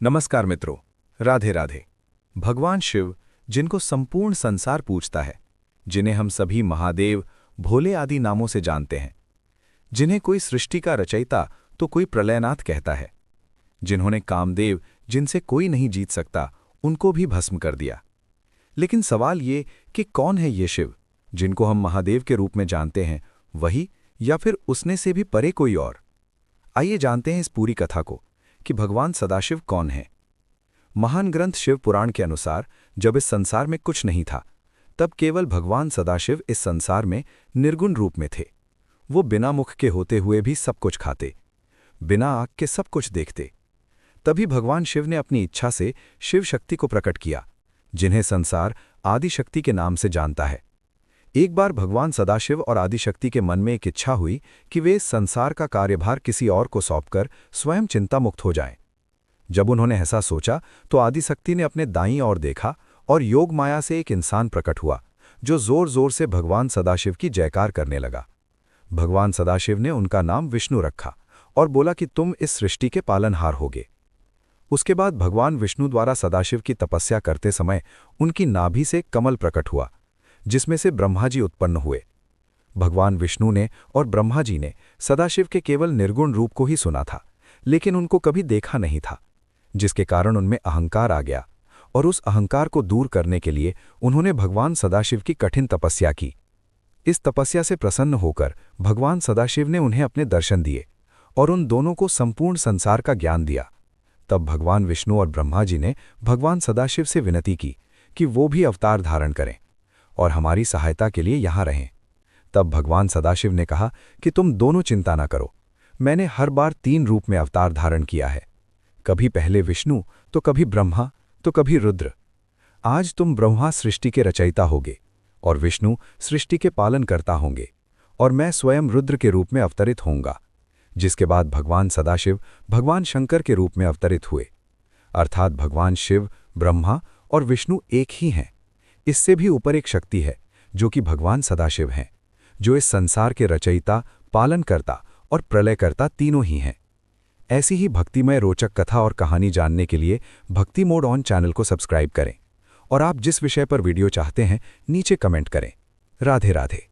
नमस्कार मित्रों, राधे राधे। भगवान शिव, जिनको संपूर्ण संसार पूजता है, जिन्हें हम सभी महादेव, भोले आदि नामों से जानते हैं, जिन्हें कोई सृष्टि का रचयिता तो कोई प्रलयनाथ कहता है, जिन्होंने कामदेव, जिनसे कोई नहीं जीत सकता, उनको भी भस्म कर दिया। लेकिन सवाल ये कि कौन है ये शिव, जिनको हम महादेव के रूप में जानते हैं, वही या फिर उसने से भी परे कोई और? आइए जानते हैं इस पूरी कथा को कि भगवान सदाशिव कौन है। महान ग्रंथ शिव पुराण के अनुसार जब इस संसार में कुछ नहीं था, तब केवल भगवान सदाशिव इस संसार में निर्गुण रूप में थे। वो बिना मुख के होते हुए भी सब कुछ खाते, बिना आँख के सब कुछ देखते। तभी भगवान शिव ने अपनी इच्छा से शिव शक्ति को प्रकट किया, जिन्हें संसार आदिशक्ति के नाम से जानता है। एक बार भगवान सदाशिव और आदिशक्ति के मन में एक इच्छा हुई कि वे इस संसार का कार्यभार किसी और को सौंपकर स्वयं चिंता मुक्त हो जाएं। जब उन्होंने ऐसा सोचा तो आदिशक्ति ने अपने दाईं ओर देखा और योग माया से एक इंसान प्रकट हुआ, जो जोर जोर से भगवान सदाशिव की जयकार करने लगा। भगवान सदाशिव ने उनका नाम विष्णु रखा और बोला कि तुम इस सृष्टि के पालनहार होगे। उसके बाद भगवान विष्णु द्वारा सदाशिव की तपस्या करते समय उनकी नाभि से कमल प्रकट हुआ, जिसमें से ब्रह्मा जी उत्पन्न हुए। भगवान विष्णु ने और ब्रह्मा जी ने सदाशिव के केवल निर्गुण रूप को ही सुना था, लेकिन उनको कभी देखा नहीं था, जिसके कारण उनमें अहंकार आ गया और उस अहंकार को दूर करने के लिए उन्होंने भगवान सदाशिव की कठिन तपस्या की। इस तपस्या से प्रसन्न होकर भगवान सदाशिव ने उन्हें अपने दर्शन दिए और उन दोनों को संपूर्ण संसार का ज्ञान दिया। तब भगवान विष्णु और ब्रह्मा जी ने भगवान सदाशिव से विनती की कि वो भी अवतार धारण करें और हमारी सहायता के लिए यहाँ रहें। तब भगवान सदाशिव ने कहा कि तुम दोनों चिंता न करो, मैंने हर बार 3 रूप में अवतार धारण किया है, कभी पहले विष्णु, तो कभी ब्रह्मा, तो कभी रुद्र। आज तुम ब्रह्मा सृष्टि के रचयिता होगे और विष्णु सृष्टि के पालन करता होंगे और मैं स्वयं रुद्र के रूप में अवतरित होऊंगा। जिसके बाद भगवान सदाशिव भगवान शंकर के रूप में अवतरित हुए। अर्थात भगवान शिव, ब्रह्मा और विष्णु एक ही हैं। इससे भी ऊपर एक शक्ति है जो कि भगवान सदाशिव हैं, जो इस संसार के रचयिता, पालनकर्ता और प्रलयकर्ता तीनों ही हैं। ऐसी ही भक्तिमय रोचक कथा और कहानी जानने के लिए भक्ति मोड ऑन चैनल को सब्सक्राइब करें और आप जिस विषय पर वीडियो चाहते हैं नीचे कमेंट करें। राधे राधे।